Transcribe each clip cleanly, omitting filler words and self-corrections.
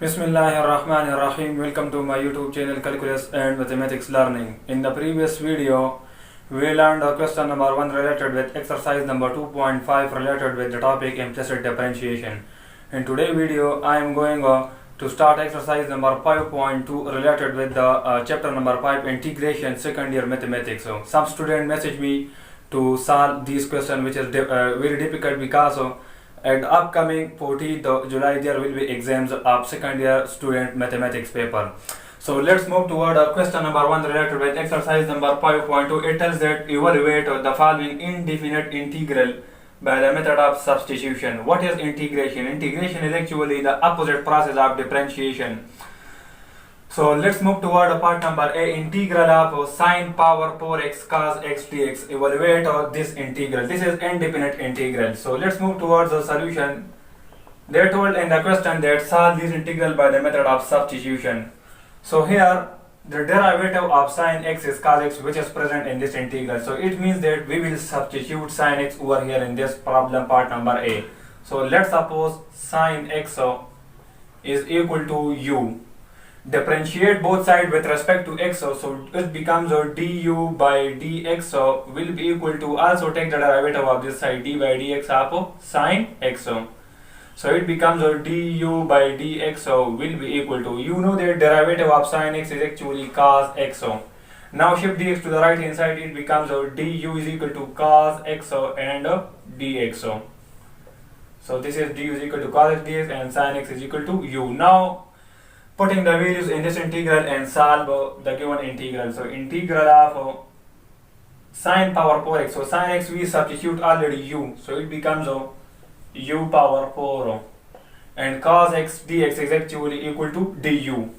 Bismillahirrahmanirrahim. Welcome to my YouTube channel Calculus and Mathematics Learning. In the previous video, we learned question number 1 related with exercise number 2.5 related with the topic implicit differentiation. In today's video, I am going to start exercise number 5.2 related with the chapter number 5 integration second year mathematics. So some student message me to solve this question, which is very difficult because at upcoming 14th July there will be exams of second year student mathematics paper. So let's move toward question number 1 related with exercise number 5.2. It tells that evaluate the following indefinite integral by the method of substitution. What is integration? Integration is actually the opposite process of differentiation. So let's move toward part number A, integral of sine power 4x cos x dx. Evaluate this integral. This is indefinite integral. So let's move towards the solution. They are told in the question that solve this integral by the method of substitution. So here the derivative of sine x is cos x, which is present in this integral. So it means that we will substitute sine x over here in this problem part number A. So let's suppose sine x is equal to u. Differentiate both sides with respect to x, so it becomes du by dx will be equal to, also take the derivative of this side, d by dx of sine x. So it becomes du by dx will be equal to, you know that derivative of sine x is actually cos x. Now shift dx to the right hand side, it becomes du is equal to cos x and dx. So this is du is equal to cos x dx and sine x is equal to u. Now putting the values in this integral and solve the given integral. So integral of sine power 4x. So sine x we substitute already u. So it becomes u power 4. And cos x dx is actually equal to du.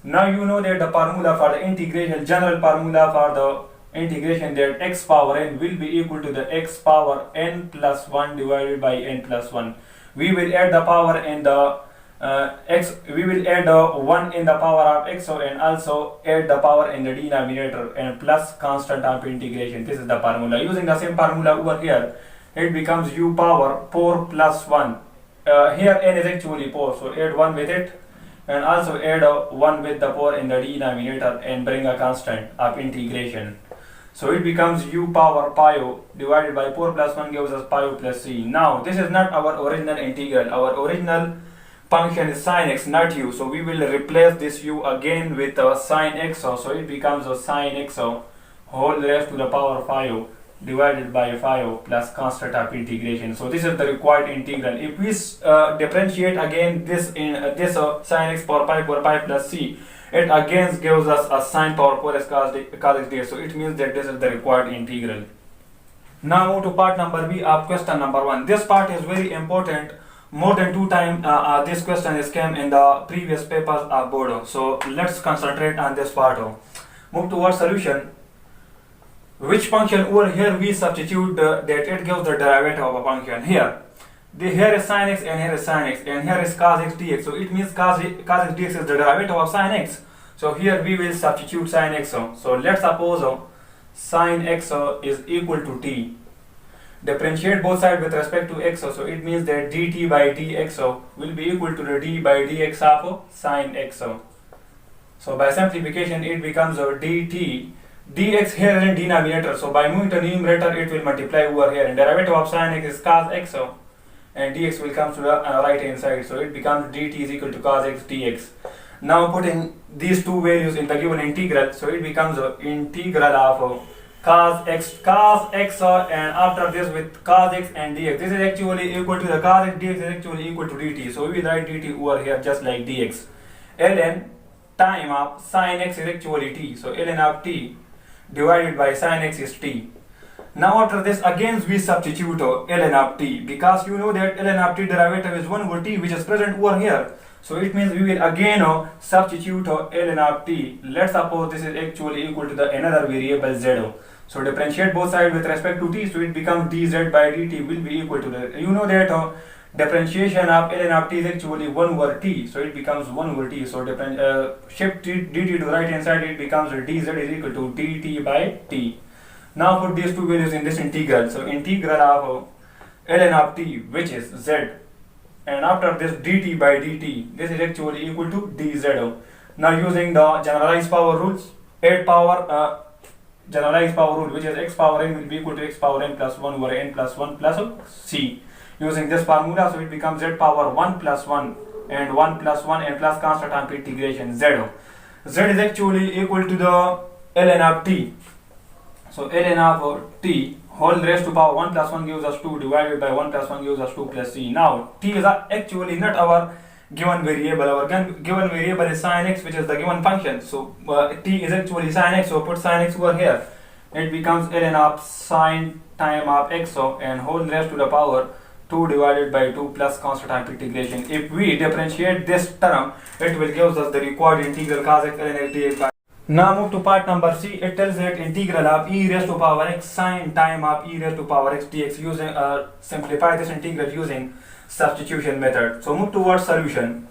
Now you know that the formula for the integration, general formula for the integration, that x power n will be equal to the x power n plus 1 divided by n plus 1. We will add the power in the we will add 1 in the power of x and also add the power in the denominator and plus constant of integration. This is the formula. Using the same formula over here, it becomes u power 4 plus 1. Here n is actually 4, so add 1 with it and also add 1 with the 4 in the denominator and bring a constant of integration. So it becomes u power pi divided by 4 plus 1 gives us pi plus c. Now this is not our original integral. Our original function is sine x, not u. So we will replace this u again with sine x. So it becomes sine x whole raised to the power 5 divided by 5 plus constant of integration. So this is the required integral. If we differentiate again this in this sine x power pi plus c, it again gives us a sine power 4x cos x dx. So it means that this is the required integral. Now move to part number B of question number 1. This part is very important. More than 2 times this question is came in the previous papers of Bodo. So let's concentrate on this part. Move towards solution. Which function over here we substitute that it gives the derivative of a function. Here is sin x and here is sin x and here is cos x dx. So it means cos x dx is the derivative of sin x. So here we will substitute sin x. So let's suppose sin x is equal to t. Differentiate both sides with respect to x, so it means that dt by dx will be equal to the d by dx of sine x. So by simplification it becomes dt. Dx here is in denominator, so by moving to numerator it will multiply over here, and derivative of sine x is cos x and dx will come to the right hand side, so it becomes dt is equal to cos x dx. Now putting these two values in the given integral, so it becomes integral of cos x and after this with cos x and dx. This is actually equal to the cos x dx is actually equal to dt. So we will write dt over here just like dx. ln time of sin x is actually t. So ln of t divided by sin x is t. Now after this again we substitute ln of t, because you know that ln of t derivative is 1 over t, which is present over here. So it means we will again substitute ln of t. Let's suppose this is actually equal to the another variable z. So differentiate both sides with respect to t, so it becomes dz by dt will be equal to the, you know that differentiation of ln of t is actually 1 over t, so it becomes 1 over t. So shift dt to the right hand side, it becomes dz is equal to dt by t. Now put these two values in this integral. So integral of ln of t, which is z and after this dt by dt, this is actually equal to dz. Now using the generalized power rules, generalized power rule, which is x power n will be equal to x power n plus 1 over n plus 1 plus c. Using this formula, so it becomes z power 1 plus 1 and 1 plus 1 and plus constant of integration z. Z is actually equal to the ln of t. So ln of t whole raised to power 1 plus 1 gives us 2 divided by 1 plus 1 gives us 2 plus c. Now t is actually not our given variable. Our given variable is sin x, which is the given function. So t is actually sin x, so put sin x over here. It becomes ln of sin time of x and whole raised to the power 2 divided by 2 plus constant of integration. If we differentiate this term, it will give us the required integral cos x ln x dx. Now move to part number C. It tells that integral of e raised to power x sin time of e raised to power x dx. Using simplify this integral using substitution method. So move towards solution.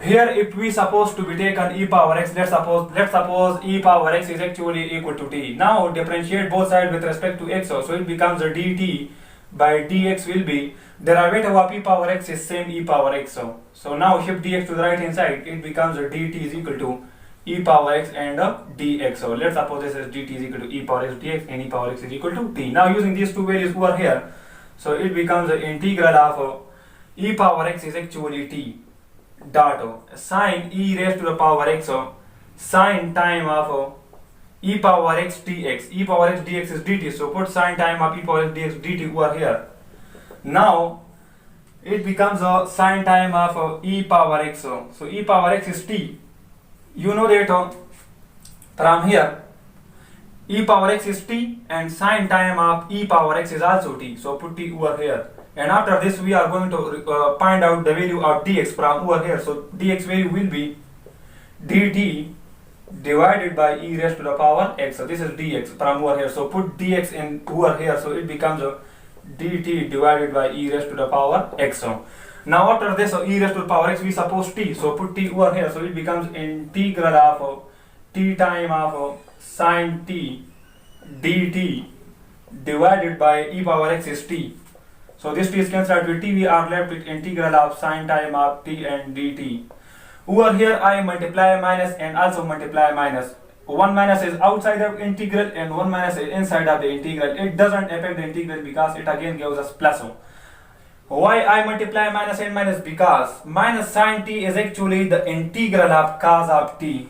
Here, if we suppose to be taken e power x, let's suppose e power x is actually equal to t. Now differentiate both sides with respect to x, so it becomes a dt by dx will be derivative of e power x is same e power x. So now shift dx to the right hand side, it becomes a dt is equal to e power x and dx. So let's suppose this is dt is equal to e power x dx and e power x is equal to t. Now using these two values over here, so it becomes the integral of e power x is actually t dot sin e raised to the power x sin time of e power x dx. E power x dx is dt, so put sin time of e power x dx dt over here. Now it becomes a sin time of e power x. So e power x is t. You know that from here e power x is t and sin time of e power x is also t. So put t over here. And after this we are going to find out the value of dx from over here. So dx value will be dt divided by e raised to the power x. So this is dx from over here. So put dx in over here. So it becomes dt divided by e raised to the power x. Now after this e raised to the power x we suppose t. So put t over here. So it becomes integral of t time of sin t dt divided by e power x is t. So this t is cancelled with t. We are left with integral of sin time of t and dt. Over here I multiply minus and also multiply minus. One minus is outside of integral and one minus is inside of the integral. It doesn't affect the integral because it again gives us plus. Why I multiply minus and minus? Because minus sin t is actually the integral of cos of t.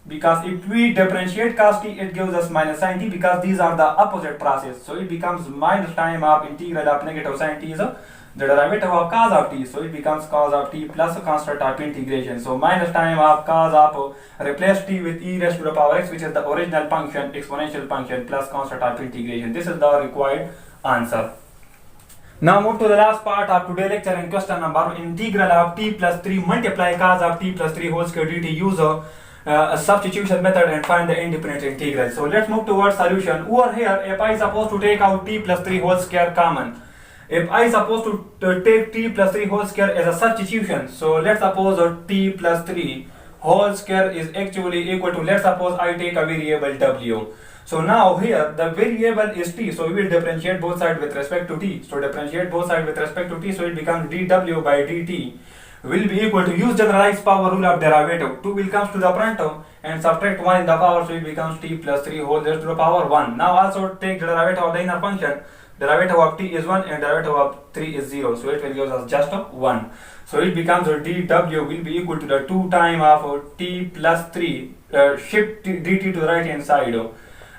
Because if we differentiate cos t, it gives us minus sin t because these are the opposite process. So it becomes minus time of integral of negative sin t is the derivative of cos of t. So it becomes cos of t plus a constant of integration. So minus time of cos of replace t with e raised to the power x, which is the original function, exponential function, plus constant of integration. This is the required answer. Now move to the last part of today's lecture in question number integral of t plus 3 multiply cos of t plus 3 whole square dt. Use a substitution method and find the independent integral. So let's move towards solution. Over here, if I supposed to take out t plus 3 whole square common, if I supposed to take t plus 3 whole square as a substitution, so let's suppose t plus 3 whole square is actually equal to, let's suppose I take a variable w. So now here the variable is t, so we will differentiate both sides with respect to t. So differentiate both sides with respect to t, so it becomes dw by dt will be equal to, use generalized power rule of derivative. 2 will comes to the front and subtract 1 in the power, so it becomes t plus 3 whole raised to the power 1. Now also take the derivative of the inner function. Derivative of t is 1 and derivative of 3 is 0, so it will give us just 1. So it becomes dw will be equal to the 2 time of t plus 3, shift dt to the right hand side.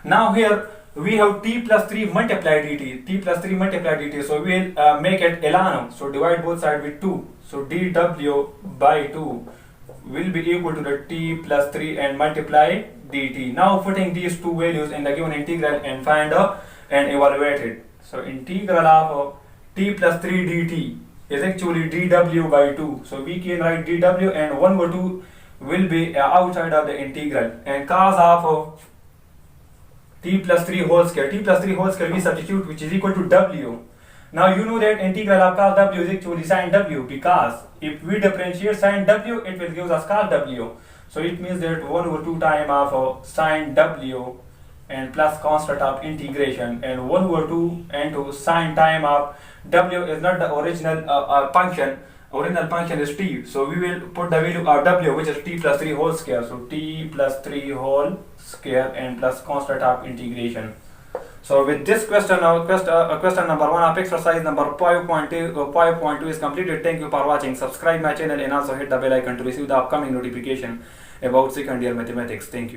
Now here we have t plus 3 multiply dt, t plus 3 multiply dt, so we will make it ln, so divide both sides with 2, so dw by 2 will be equal to the t plus 3 and multiply dt. Now putting these two values in the given integral and find and evaluate it. So integral of t plus 3 dt is actually dw by 2, so we can write dw and 1 over 2 will be outside of the integral, and cos of t plus 3 whole square, we substitute, which is equal to w. Now you know that integral of cos w is actually sin w, because if we differentiate sin w, it will give us cos w. So it means that 1 over 2 time of sin w and plus constant of integration, and 1 over 2 into sine time of w is not the original function. Original function is t, so we will put the value of w, which is t plus 3 whole square, so t plus 3 whole square and plus constant of integration. So with this question, question number 1 of exercise number 5.2 is completed. Thank you for watching. Subscribe my channel and also hit the bell icon to receive the upcoming notification about second year mathematics. Thank you.